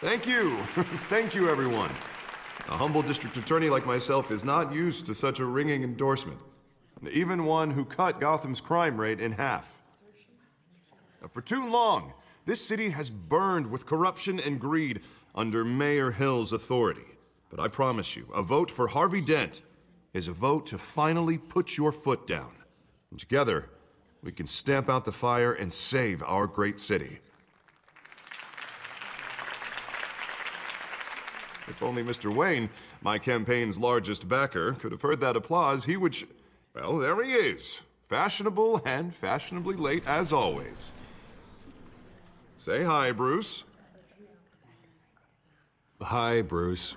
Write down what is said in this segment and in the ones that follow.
Thank you. Thank you, everyone. A humble district attorney like myself is not used to such a ringing endorsement. Even one who cut Gotham's crime rate in half. For too long, this city has burned with corruption and greed under Mayor Hill's authority. But I promise you, a vote for Harvey Dent is a vote to finally put your foot down. And together, we can stamp out the fire and save our great city. If only Mr. Wayne, my campaign's largest backer, could have heard that applause, he would well, there he is. Fashionable and fashionably late as always. Say hi, Bruce. Hi, Bruce.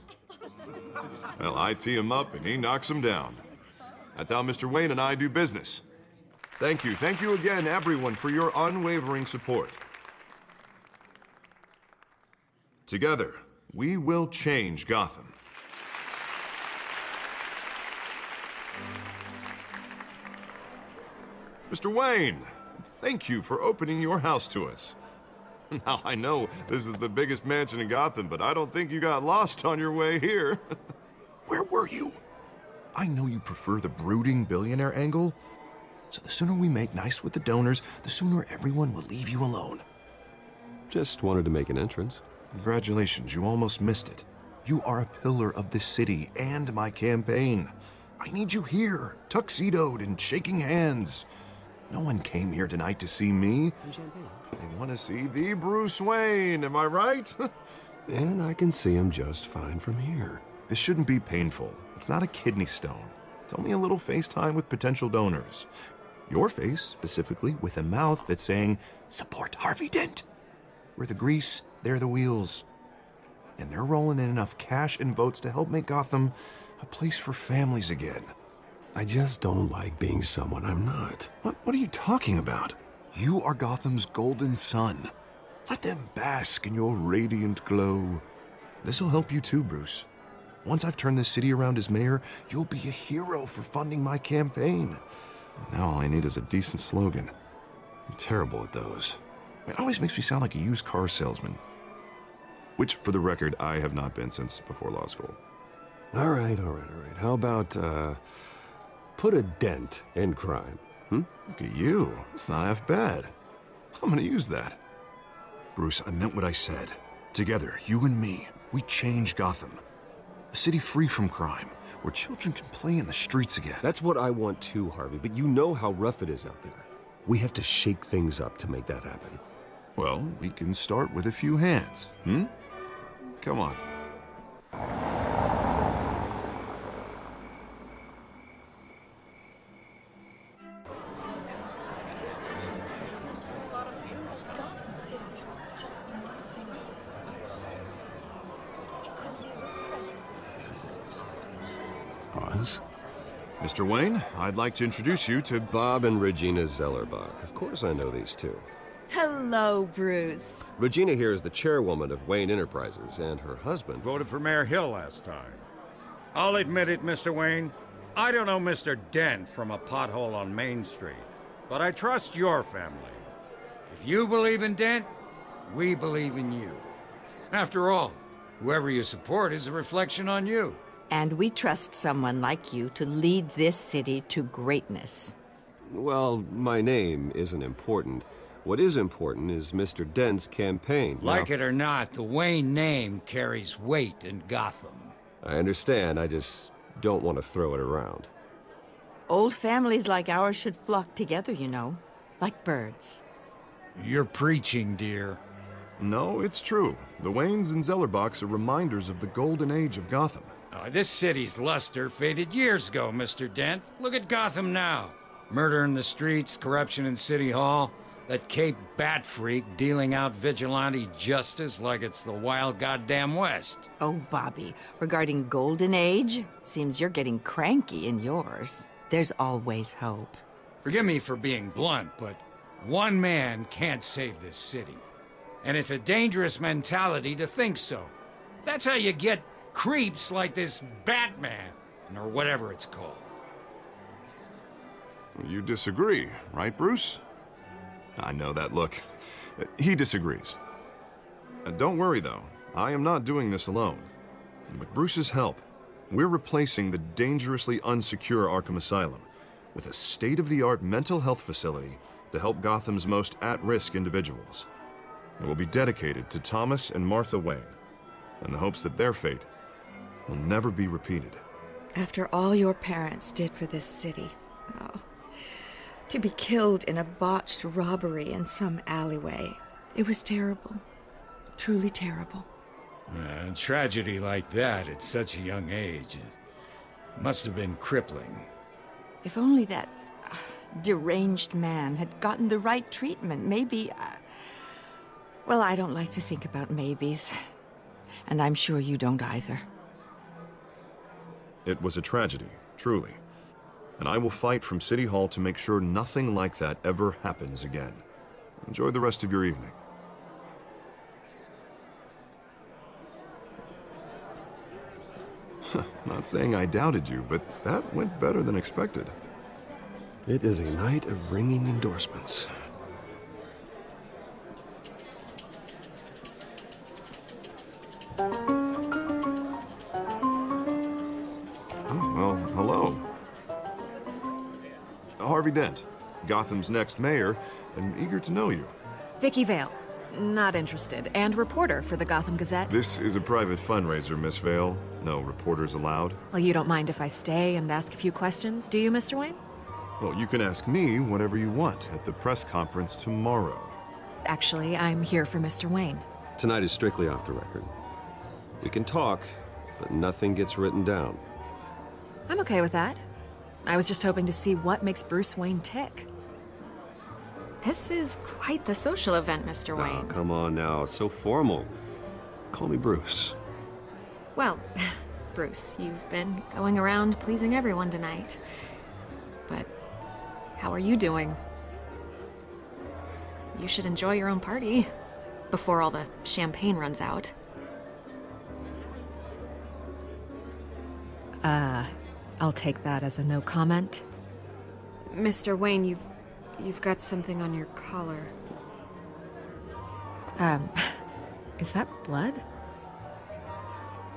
Well, I tee him up and he knocks him down. That's how Mr. Wayne and I do business. Thank you again, everyone, for your unwavering support. Together, we will change Gotham. Mr. Wayne, thank you for opening your house to us. Now, I know this is the biggest mansion in Gotham, but I don't think you got lost on your way here. Where were you? I know you prefer the brooding billionaire angle, so the sooner we make nice with the donors, the sooner everyone will leave you alone. Just wanted to make an entrance. Congratulations, you almost missed it. You are a pillar of this city and my campaign. I need you here, tuxedoed and shaking hands. No one came here tonight to see me. Some champagne. They want to see the Bruce Wayne, am I right? And I can see him just fine from here. This shouldn't be painful. It's not a kidney stone. It's only a little FaceTime with potential donors. Your face, specifically, with a mouth that's saying, support Harvey Dent. We're the grease, they're the wheels. And they're rolling in enough cash and votes to help make Gotham a place for families again. I just don't like being someone I'm not. What are you talking about? You are Gotham's golden sun. Let them bask in your radiant glow. This'll help you too, Bruce. Once I've turned this city around as mayor, you'll be a hero for funding my campaign. Now all I need is a decent slogan. I'm terrible at those. It always makes me sound like a used car salesman. Which, for the record, I have not been since before law school. All right. How about, put a dent in crime, Look at you. It's not half bad. I'm gonna use that. Bruce, I meant what I said. Together, you and me, we change Gotham. A city free from crime, where children can play in the streets again. That's what I want too, Harvey, but you know how rough it is out there. We have to shake things up to make that happen. Well, we can start with a few hands, Come on. Pause. Mr. Wayne, I'd like to introduce you to Bob and Regina Zellerbach. Of course I know these two. Hello, Bruce. Regina here is the chairwoman of Wayne Enterprises, and her husband... Voted for Mayor Hill last time. I'll admit it, Mr. Wayne. I don't know Mr. Dent from a pothole on Main Street, but I trust your family. If you believe in Dent, we believe in you. After all, whoever you support is a reflection on you. And we trust someone like you to lead this city to greatness. Well, my name isn't important. What is important is Mr. Dent's campaign. Like it or not, the Wayne name carries weight in Gotham. I understand, I just don't want to throw it around. Old families like ours should flock together, you know, like birds. You're preaching, dear. No, it's true. The Waynes and Zellerbachs are reminders of the golden age of Gotham. This city's luster faded years ago, Mr. Dent. Look at Gotham now. Murder in the streets, corruption in City Hall, that Cape Bat freak dealing out vigilante justice like it's the wild goddamn West. Oh, Bobby, regarding Golden Age, seems you're getting cranky in yours. There's always hope. Forgive me for being blunt, but one man can't save this city. And it's a dangerous mentality to think so. That's how you get creeps like this Batman, or whatever it's called. You disagree, right, Bruce? I know that look. He disagrees. Don't worry, though. I am not doing this alone. With Bruce's help, we're replacing the dangerously unsecure Arkham Asylum with a state-of-the-art mental health facility to help Gotham's most at-risk individuals. It will be dedicated to Thomas and Martha Wayne, in the hopes that their fate will never be repeated. After all your parents did for this city, oh, to be killed in a botched robbery in some alleyway, it was terrible. Truly terrible. A tragedy like that at such a young age must have been crippling. If only that deranged man had gotten the right treatment, maybe... Well, I don't like to think about maybes. And I'm sure you don't either. It was a tragedy, truly. And I will fight from City Hall to make sure nothing like that ever happens again. Enjoy the rest of your evening. Not saying I doubted you, but that went better than expected. It is a night of ringing endorsements. Oh, well, hello. Harvey Dent, Gotham's next mayor, and eager to know you. Vicky Vale. Not interested. And reporter for the Gotham Gazette. This is a private fundraiser, Miss Vale. No reporters allowed. Well, you don't mind if I stay and ask a few questions, do you, Mr. Wayne? Well, you can ask me whatever you want at the press conference tomorrow. Actually, I'm here for Mr. Wayne. Tonight is strictly off the record. We can talk, but nothing gets written down. I'm okay with that. I was just hoping to see what makes Bruce Wayne tick. This is quite the social event, Mr. Oh, Wayne. come on now. It's so formal. Call me Bruce. Well, Bruce, you've been going around pleasing everyone tonight. But how are you doing? You should enjoy your own party before all the champagne runs out. I'll take that as a no comment. Mr. Wayne, you've got something on your collar. Is that blood?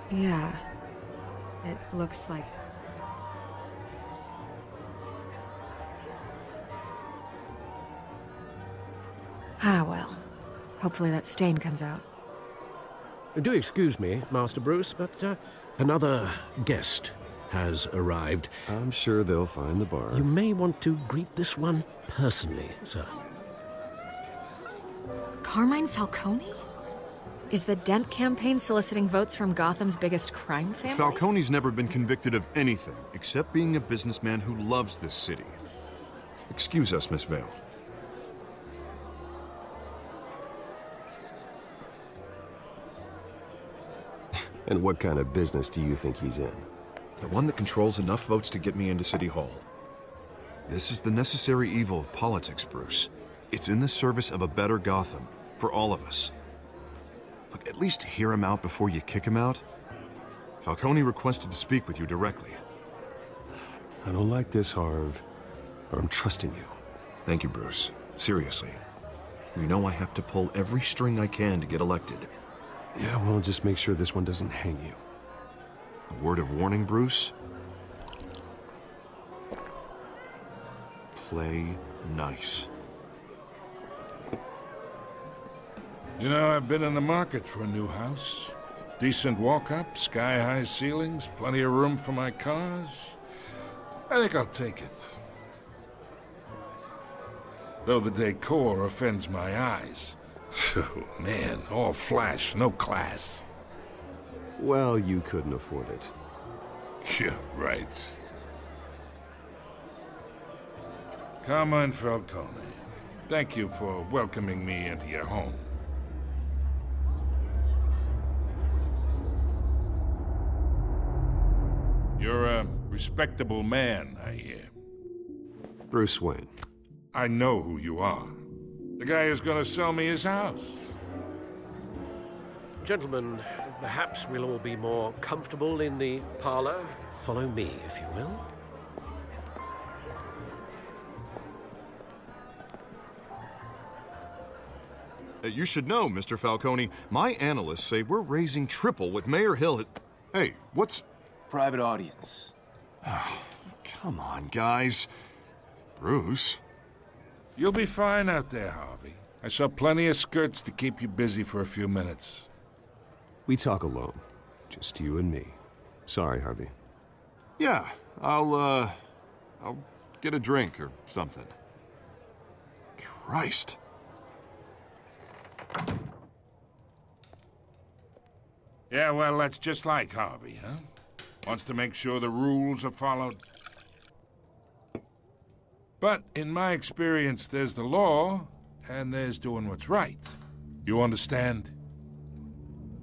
Yeah. It looks like... Ah, well. Hopefully that stain comes out. Do excuse me, Master Bruce, but another guest has arrived. I'm sure they'll find the bar. You may want to greet this one personally, sir. Carmine Falcone? Is the Dent campaign soliciting votes from Gotham's biggest crime family? Falcone's never been convicted of anything except being a businessman who loves this city. Excuse us, Miss Vale. And what kind of business do you think he's in? The one that controls enough votes to get me into City Hall. This is the necessary evil of politics, Bruce. It's in the service of a better Gotham, for all of us. Look, at least hear him out before you kick him out. Falcone requested to speak with you directly. I don't like this, Harv, but I'm trusting you. Thank you, Bruce. Seriously. You know I have to pull every string I can to get elected. Yeah, well, just make sure this one doesn't hang you. A word of warning, Bruce? Play nice. You know, I've been in the market for a new house. Decent walk-up, sky-high ceilings, plenty of room for my cars. I think I'll take it. Though the decor offends my eyes. Oh, man, all flash, no class. Well, you couldn't afford it. Yeah, right. Carmine Falcone, thank you for welcoming me into your home. You're a respectable man, I hear. Bruce Wayne. I know who you are. The guy who's gonna sell me his house. Gentlemen, perhaps we'll all be more comfortable in the parlor. Follow me, if you will. You should know, Mr. Falcone, my analysts say we're raising triple what Mayor Hill has... Hey, what's... Private audience. Come on, guys. Bruce? You'll be fine out there, Harvey. I saw plenty of skirts to keep you busy for a few minutes. We talk alone. Just you and me. Sorry, Harvey. Yeah, I'll get a drink or something. Christ. Yeah, well, that's just like Harvey, huh? Wants to make sure the rules are followed. But in my experience, there's the law, and there's doing what's right. You understand?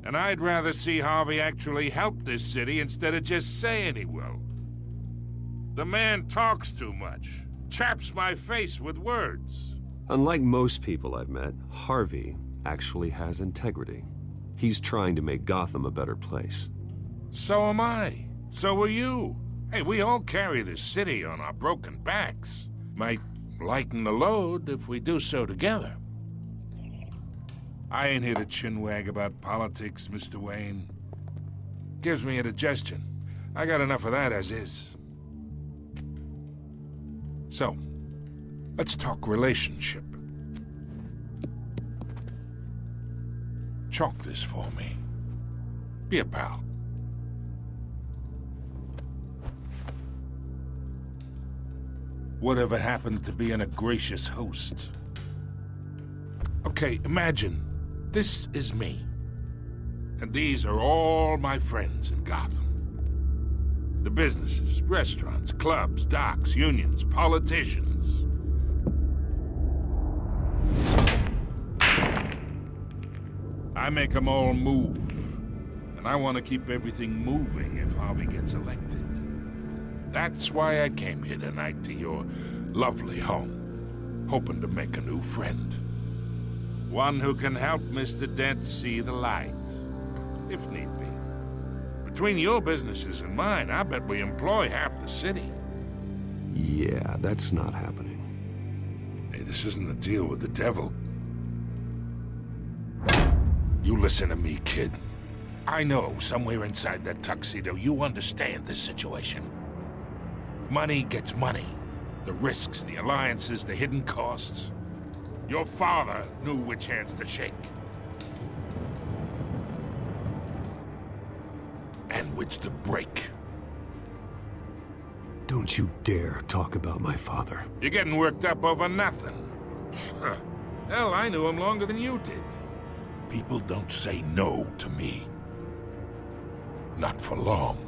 And I'd rather see Harvey actually help this city instead of just saying he will. The man talks too much, chaps my face with words. Unlike most people I've met, Harvey actually has integrity. He's trying to make Gotham a better place. So am I. So are you. Hey, we all carry this city on our broken backs. Might lighten the load if we do so together. I ain't here to chinwag about politics, Mr. Wayne. Gives me indigestion. I got enough of that as is. So, let's talk relationship. Chalk this for me. Be a pal. Whatever happened to being a gracious host? Okay, imagine this is me. And these are all my friends in Gotham. The businesses, restaurants, clubs, docks, unions, politicians. I make them all move. And I want to keep everything moving if Harvey gets elected. That's why I came here tonight to your lovely home, hoping to make a new friend. One who can help Mr. Dent see the light, if need be. Between your businesses and mine, I bet we employ half the city. Yeah, that's not happening. Hey, this isn't a deal with the devil. You listen to me, kid. I know somewhere inside that tuxedo you understand this situation. Money gets money. The risks, the alliances, the hidden costs. Your father knew which hands to shake. And which to break. Don't you dare talk about my father. You're getting worked up over nothing. Hell, I knew him longer than you did. People don't say no to me. Not for long.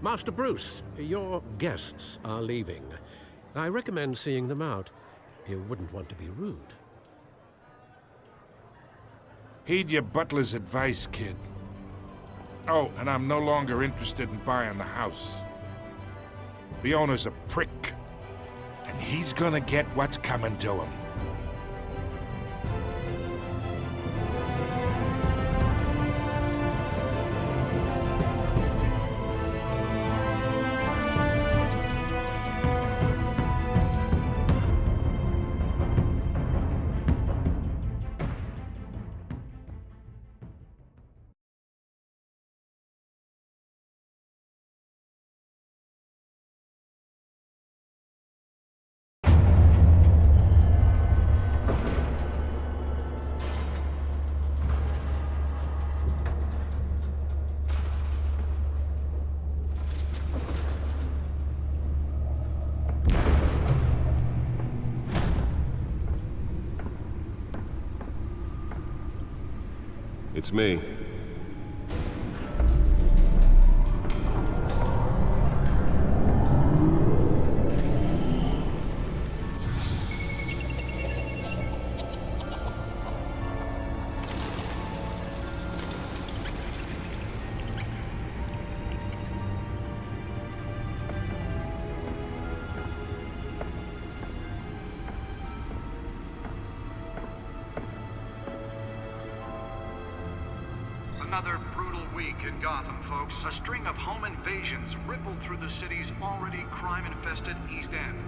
Master Bruce, your guests are leaving. I recommend seeing them out. You wouldn't want to be rude. Heed your butler's advice, kid. Oh, and I'm no longer interested in buying the house. The owner's a prick, and he's gonna get what's coming to him. It's me. Another brutal week in Gotham, folks. A string of home invasions rippled through the city's already crime-infested East End.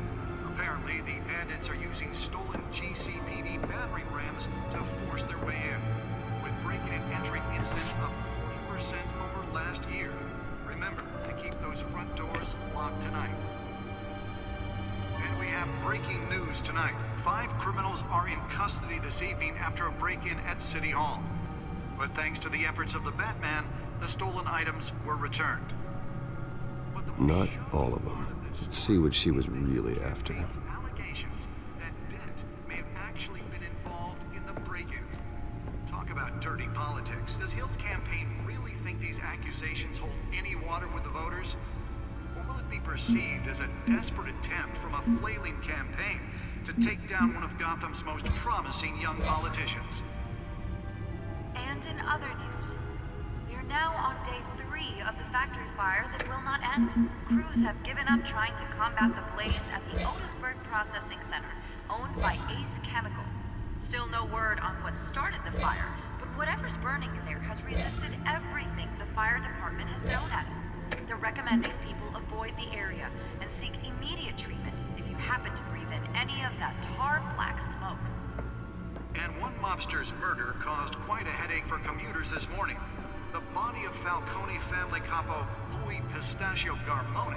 A Apparently, the bandits are using stolen GCPD battering rams to force their way in, with breaking and entering incidents up 40% over last year. Remember to keep those front doors locked tonight. And we have breaking news tonight. 5 criminals are in custody this evening after a break-in at City Hall. But thanks to the efforts of the Batman, the stolen items were returned. Not all of them. Let's see what she was really after. Allegations that Dent may have actually been involved in the break-in. Talk about dirty politics. Does Hill's campaign really think these accusations hold any water with the voters? Or will it be perceived as a desperate attempt from a flailing campaign to take down one of Gotham's most promising young politicians? And in other news, we are now on day 3 of the factory fire that will not end. Crews have given up trying to combat the blaze at the Otisburg Processing Center, owned by Ace Chemical. Still no word on what started the fire, but whatever's burning in there has resisted everything the fire department has thrown at it. They're recommending people avoid the area and seek immediate treatment if you happen to breathe in any of that tar black smoke. And one mobster's murder caused quite a headache for commuters this morning. The body of Falcone family capo Louis Pistachio Garmone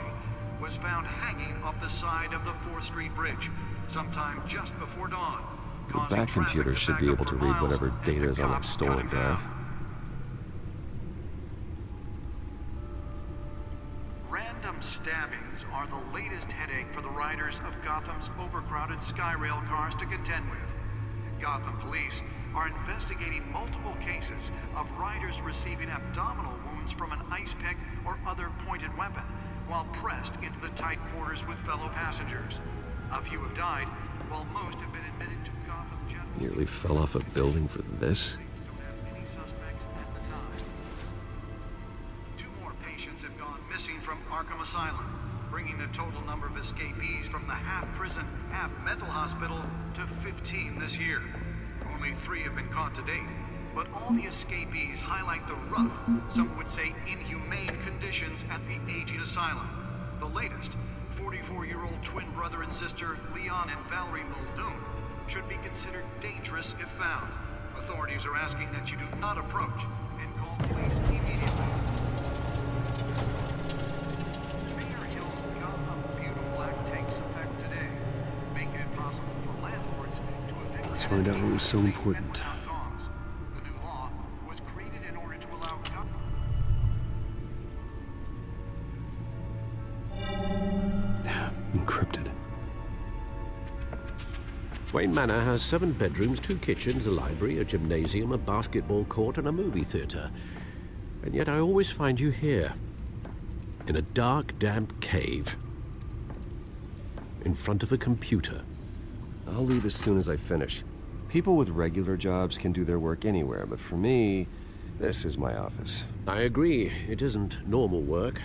was found hanging off the side of the 4th Street Bridge sometime just before dawn. The back computer should be able to read whatever data is on that stolen drive. Random stabbings are the latest headache for the riders of Gotham's overcrowded Skyrail cars to contend with. Gotham police are investigating multiple cases of riders receiving abdominal wounds from an ice pick or other pointed weapon while pressed into the tight quarters with fellow passengers. A few have died, while most have been admitted to Gotham General. Nearly fell off a building for this? Don't have any suspects at the time. 2 more patients have gone missing from Arkham Asylum, bringing the total number of escapees from the half-prison, half-mental hospital to 15 this year. Only 3 have been caught to date, but all the escapees highlight the rough, some would say inhumane conditions at the aging asylum. The latest, 44-year-old twin brother and sister Leon and Valerie Muldoon, should be considered dangerous if found. Authorities are asking that you do not approach and call police immediately. Mayor Hill's Gotham Beautiful Act takes effect today, making it possible for landlords to evict Let's find out what was so important. without cause. The new law was created in order to allow Encrypted. Wayne Manor has 7 bedrooms, 2 kitchens, a library, a gymnasium, a basketball court, and a movie theater. And yet I always find you here, in a dark, damp cave, in front of a computer. I'll leave as soon as I finish. People with regular jobs can do their work anywhere, but for me, this is my office. I agree, it isn't normal work.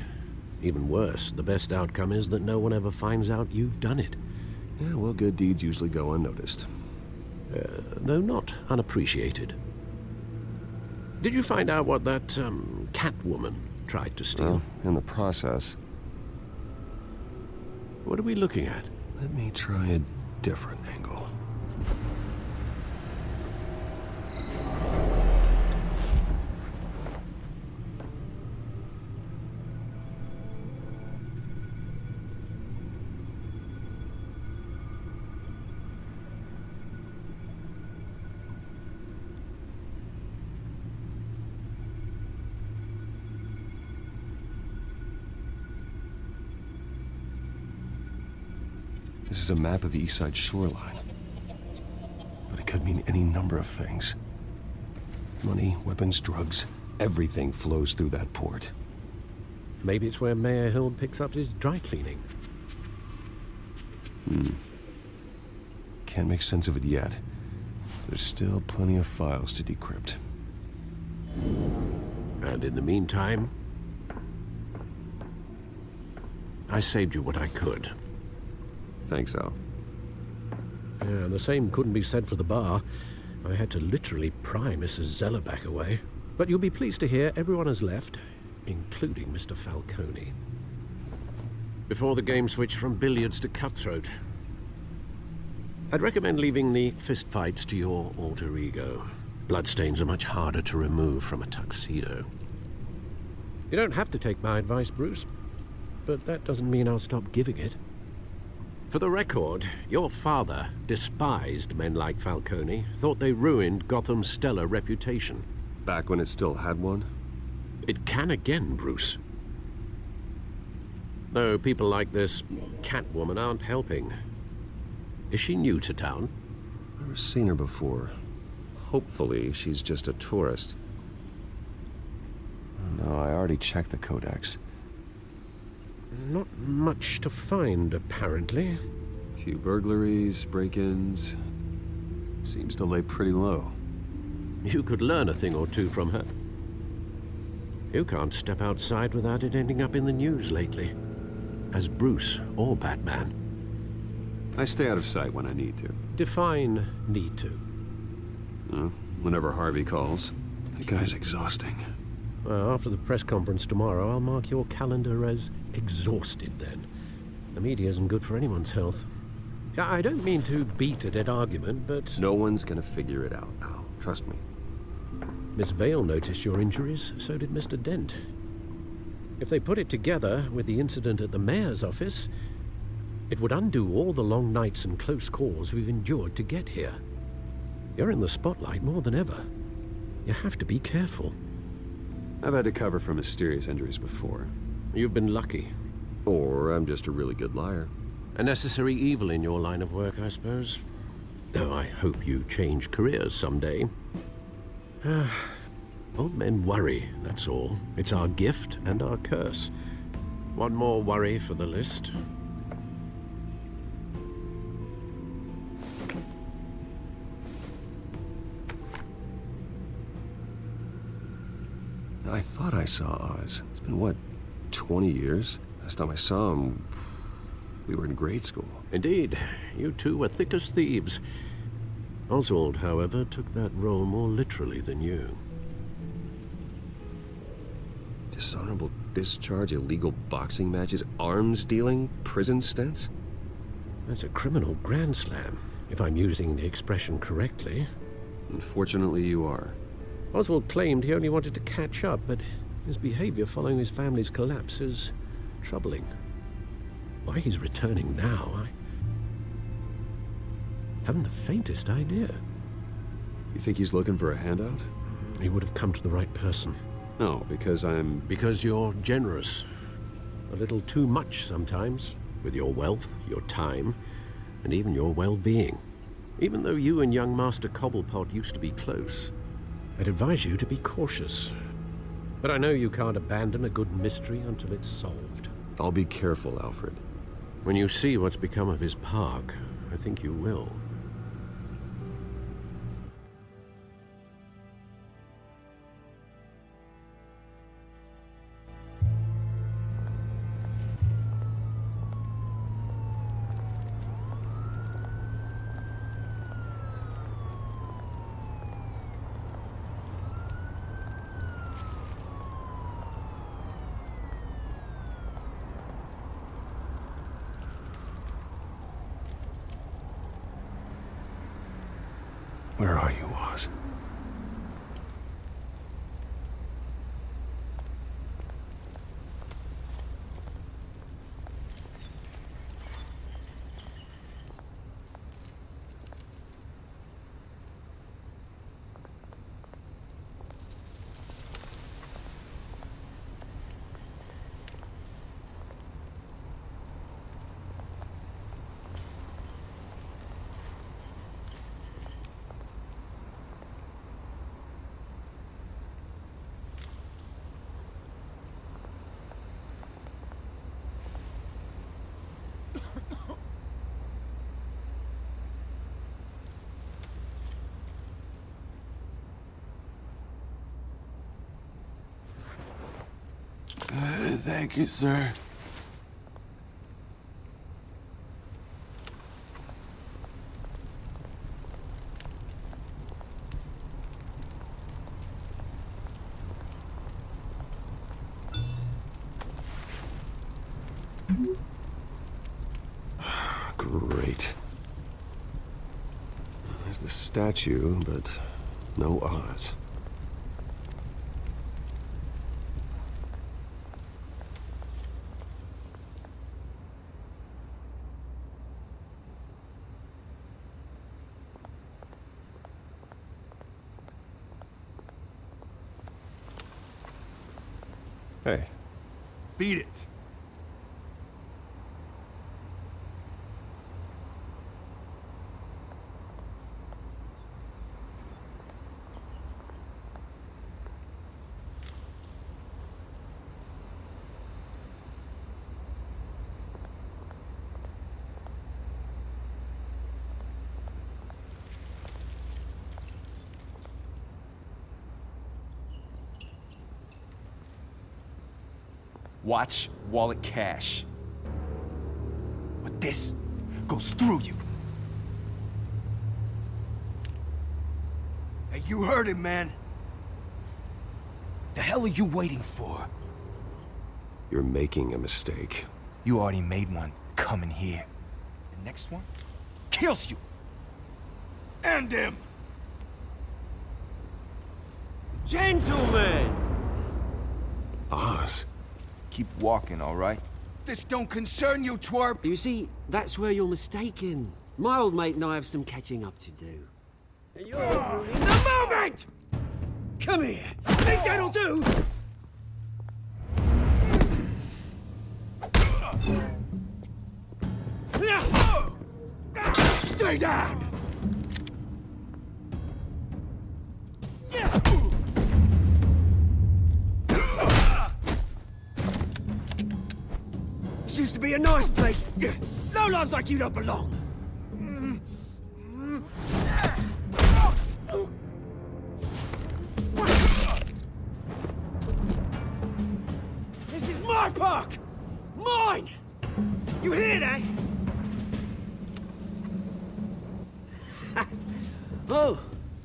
Even worse, the best outcome is that no one ever finds out you've done it. Yeah, well, good deeds usually go unnoticed. Though not unappreciated. Did you find out what that, Catwoman tried to steal? Well, in the process. What are we looking at? Let me try a different angle. This is a map of the East Side shoreline. But it could mean any number of things. Money, weapons, drugs, everything flows through that port. Maybe it's where Mayor Hill picks up his dry cleaning. Can't make sense of it yet. There's still plenty of files to decrypt. And in the meantime, I saved you what I could. Thanks, Al. Yeah, the same couldn't be said for the bar. I had to literally pry Mrs. Zeller back away. But you'll be pleased to hear everyone has left, including Mr. Falcone. Before the game switched from billiards to cutthroat, I'd recommend leaving the fistfights to your alter ego. Bloodstains are much harder to remove from a tuxedo. You don't have to take my advice, Bruce, but that doesn't mean I'll stop giving it. For the record, your father despised men like Falcone, thought they ruined Gotham's stellar reputation. Back when it still had one? It can again, Bruce. Though people like this Catwoman aren't helping. Is she new to town? Never seen her before. Hopefully, she's just a tourist. No, I already checked the codex. Not much to find, apparently. A few burglaries, break-ins. Seems to lay pretty low. You could learn a thing or two from her. You can't step outside without it ending up in the news lately. As Bruce or Batman. I stay out of sight when I need to. Define need to. Whenever Harvey calls. That guy's exhausting. Well, after the press conference tomorrow, I'll mark your calendar as exhausted then. The media isn't good for anyone's health. I don't mean to beat a dead argument, but... No one's gonna figure it out now. Trust me. Miss Vale noticed your injuries, so did Mr. Dent. If they put it together with the incident at the mayor's office, it would undo all the long nights and close calls we've endured to get here. You're in the spotlight more than ever. You have to be careful. I've had to cover for mysterious injuries before. You've been lucky. Or I'm just a really good liar. A necessary evil in your line of work, I suppose. Though I hope you change careers someday. Old men worry, that's all. It's our gift and our curse. One more worry for the list. I thought I saw Oz. It's been, what, 20 years? Last time I saw him, we were in grade school. Indeed. You two were thick as thieves. Oswald, however, took that role more literally than you. Dishonorable discharge, illegal boxing matches, arms dealing, prison stints? That's a criminal grand slam, if I'm using the expression correctly. Unfortunately, you are. Oswald claimed he only wanted to catch up, but his behavior following his family's collapse is troubling. Why he's returning now, I haven't the faintest idea. You think he's looking for a handout? He would have come to the right person. No, because I'm... Because you're generous. A little too much sometimes, with your wealth, your time, and even your well-being. Even though you and young Master Cobblepot used to be close, I'd advise you to be cautious. But I know you can't abandon a good mystery until it's solved. I'll be careful, Alfred. When you see what's become of his park, I think you will. Where are you, Oz? Thank you, sir. Great. the statue, but no Oz. Hey. Beat it. Watch wallet cash. But this goes through you. Hey, you heard him, man. The hell are you waiting for? You're making a mistake. You already made one coming here. The next one kills you. And him. Gentlemen! Oz. Keep walking, all right? This don't concern you, twerp! You see, that's where you're mistaken. My old mate and I have some catching up to do. And you're ruining the moment! Come here! Think that'll do? Stay down! This used to be a nice place. Lowlifes like you don't belong. This is my park! Mine! You hear that? Oh,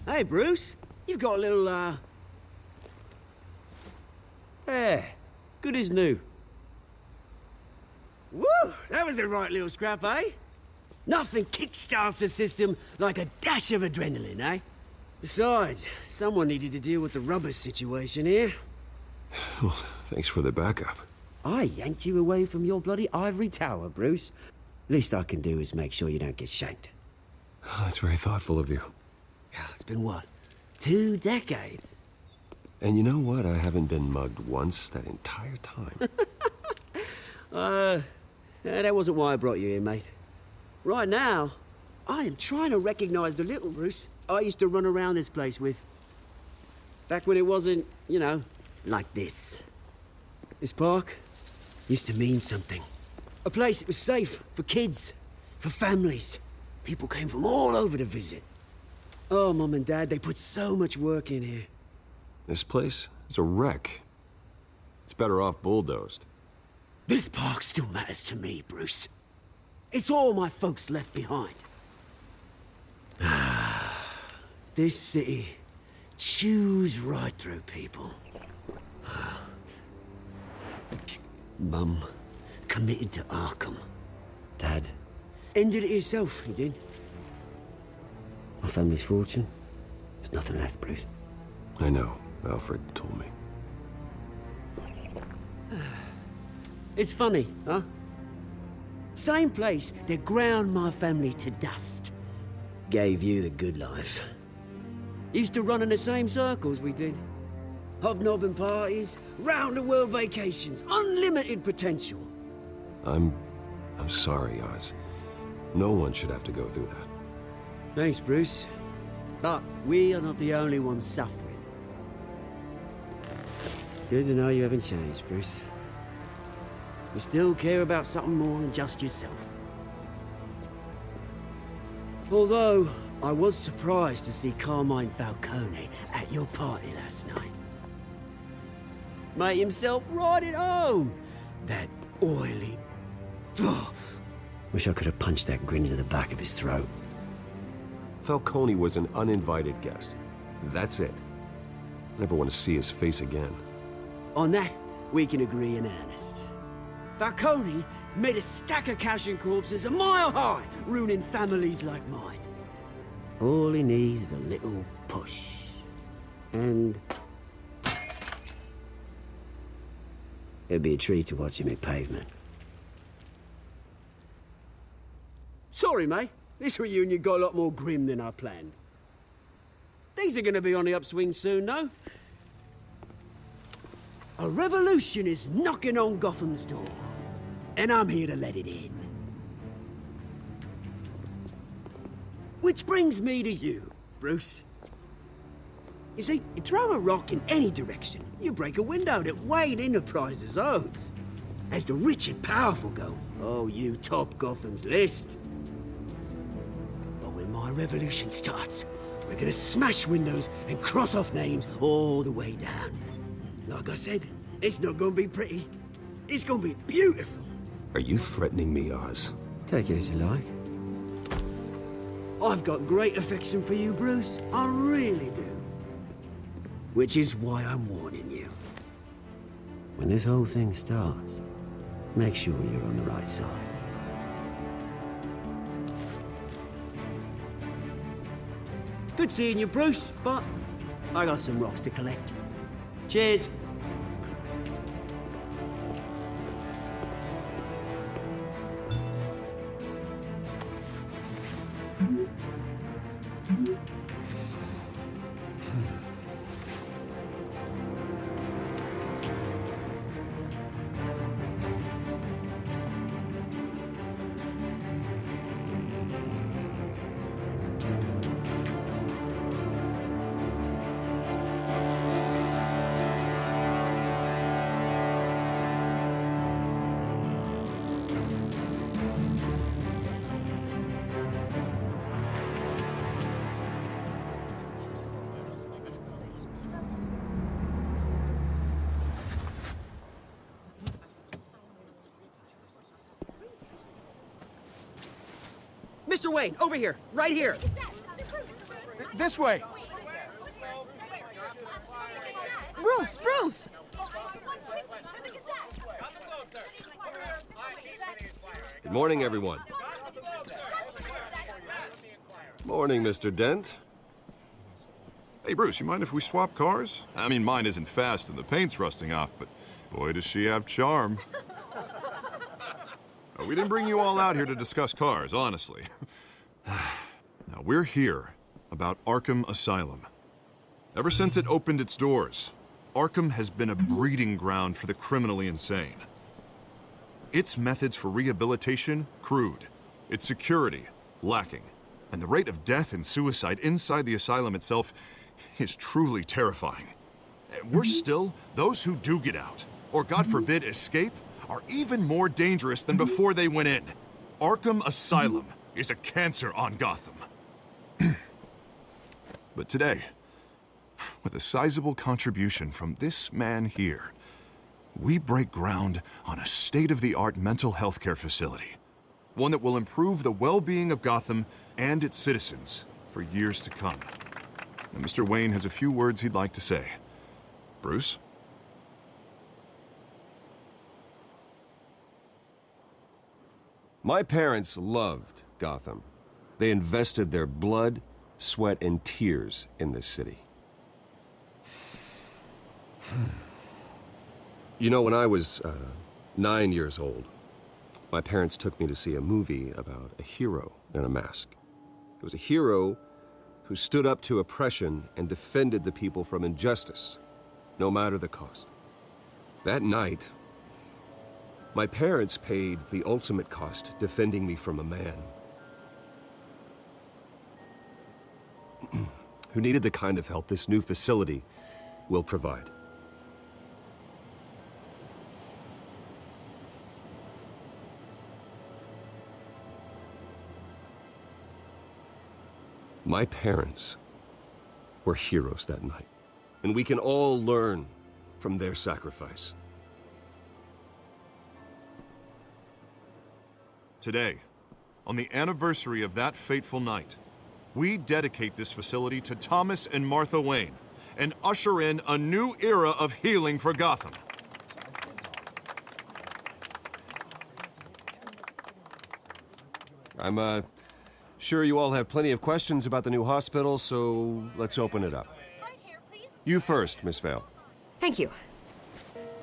hey, Bruce. You've got a little, There. Good as new. Woo! That was a right little scrap, eh? Nothing kickstarts the system like a dash of adrenaline, eh? Besides, someone needed to deal with the rubber situation here. Well, thanks for the backup. I yanked you away from your bloody ivory tower, Bruce. Least I can do is make sure you don't get shanked. Oh, that's very thoughtful of you. Yeah, it's been what? 2 decades? And you know what? I haven't been mugged once that entire time. That wasn't why I brought you here, mate. Right now, I am trying to recognize the little Bruce I used to run around this place with. Back when it wasn't, you know, like this. This park used to mean something. A place that was safe for kids, for families. People came from all over to visit. Oh, Mum and Dad, they put so much work in here. This place is a wreck. It's better off bulldozed. This park still matters to me, Bruce. It's all my folks left behind. This city chews right through people. Mum committed to Arkham. Dad ended it himself, he did. My family's fortune, there's nothing left, Bruce. I know. Alfred told me. It's funny, huh? Same place that ground my family to dust. Gave you the good life. Used to run in the same circles we did. Hobnobbing parties, round-the-world vacations, unlimited potential. I'm sorry, Oz. No one should have to go through that. Thanks, Bruce. But we are not the only ones suffering. Good to know you haven't changed, Bruce. You still care about something more than just yourself. Although, I was surprised to see Carmine Falcone at your party last night. Made himself right at home. That oily... Oh, wish I could have punched that grin into the back of his throat. Falcone was an uninvited guest. That's it. I never want to see his face again. On that, we can agree in earnest. Falcone made a stack of cash and corpses a mile high, ruining families like mine. All he needs is a little push. And... it'd be a treat to watch him hit pavement. Sorry, mate. This reunion got a lot more grim than I planned. Things are gonna be on the upswing soon, no? A revolution is knocking on Gotham's door. And I'm here to let it in. Which brings me to you, Bruce. You see, you throw a rock in any direction, you break a window that Wayne Enterprises owns. As the rich and powerful go, oh, you top Gotham's list. But when my revolution starts, we're gonna smash windows and cross off names all the way down. Like I said, it's not gonna be pretty. It's gonna be beautiful. Are you threatening me, Oz? Take it as you like. I've got great affection for you, Bruce. I really do. Which is why I'm warning you. When this whole thing starts, make sure you're on the right side. Good seeing you, Bruce, but I got some rocks to collect. Cheers. Mr. Wayne, over here, right here. This way. Bruce, Bruce! Good morning, everyone. Morning, Mr. Dent. Hey, Bruce, you mind if we swap cars? I mean, mine isn't fast and the paint's rusting off, but boy, does she have charm. We didn't bring you all out here to discuss cars, honestly. Now, we're here about Arkham Asylum. Ever since it opened its doors, Arkham has been a breeding ground for the criminally insane. Its methods for rehabilitation, crude. Its security, lacking. And the rate of death and suicide inside the asylum itself is truly terrifying. Worse still, those who do get out, or God forbid, escape, are even more dangerous than before they went in. Arkham Asylum is a cancer on Gotham. But today, with a sizable contribution from this man here, we break ground on a state-of-the-art mental health care facility. One that will improve the well-being of Gotham and its citizens for years to come. And Mr. Wayne has a few words he'd like to say. Bruce? My parents loved Gotham. They invested their blood, sweat, and tears in this city. You know, when I was 9 years old, my parents took me to see a movie about a hero in a mask. It was a hero who stood up to oppression and defended the people from injustice, no matter the cost. That night, my parents paid the ultimate cost defending me from a man who needed the kind of help this new facility will provide. My parents were heroes that night, and we can all learn from their sacrifice. Today, on the anniversary of that fateful night, we dedicate this facility to Thomas and Martha Wayne and usher in a new era of healing for Gotham. I'm Sure, you all have plenty of questions about the new hospital, so let's open it up. You first, Miss Vale. Thank you.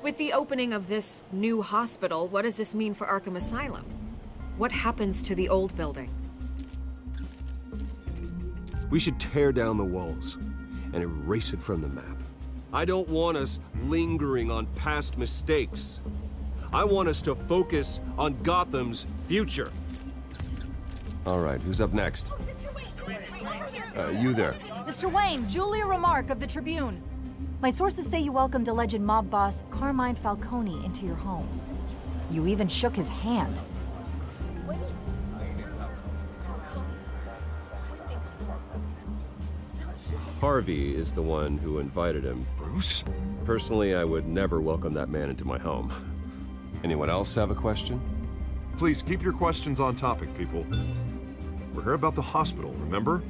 With the opening of this new hospital, what does this mean for Arkham Asylum? What happens to the old building? We should tear down the walls and erase it from the map. I don't want us lingering on past mistakes. I want us to focus on Gotham's future. All right, who's up next? You there. Mr. Wayne, Julia Remark of the Tribune. My sources say you welcomed alleged mob boss Carmine Falcone into your home. You even shook his hand. Harvey is the one who invited him. Bruce? Personally, I would never welcome that man into my home. Anyone else have a question? Please keep your questions on topic, people. We're here about the hospital, remember?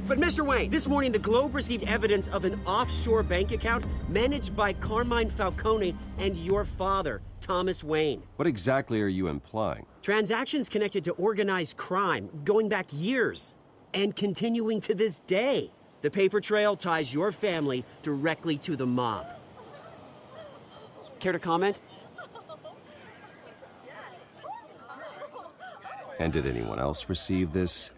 But Mr. Wayne, this morning the Globe received evidence of an offshore bank account managed by Carmine Falcone and your father, Thomas Wayne. What exactly are you implying? Transactions connected to organized crime going back years and continuing to this day. The paper trail ties your family directly to the mob. Care to comment? And did anyone else receive this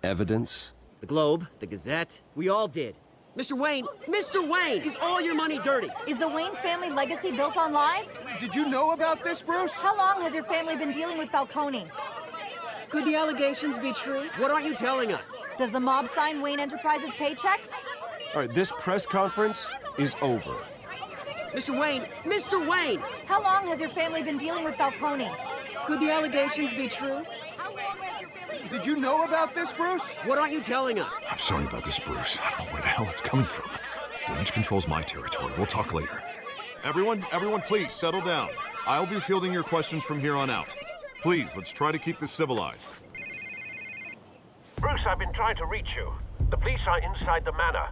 evidence? The Globe, the Gazette, we all did. Mr. Wayne, is all your money dirty? Is the Wayne family legacy built on lies? Did you know about this, Bruce? How long has your family been dealing with Falcone? Could the allegations be true? What aren't you telling us? Does the mob sign Wayne Enterprises paychecks? All right, this press conference is over. Mr. Wayne! How long has your family been dealing with Falcone? Could the allegations be true? Did you know about this, Bruce? What aren't you telling us? I'm sorry about this, Bruce. I don't know where the hell it's coming from. Damage control's my territory. We'll talk later. Everyone, please, settle down. I'll be fielding your questions from here on out. Please, let's try to keep this civilized. Bruce, I've been trying to reach you. The police are inside the manor.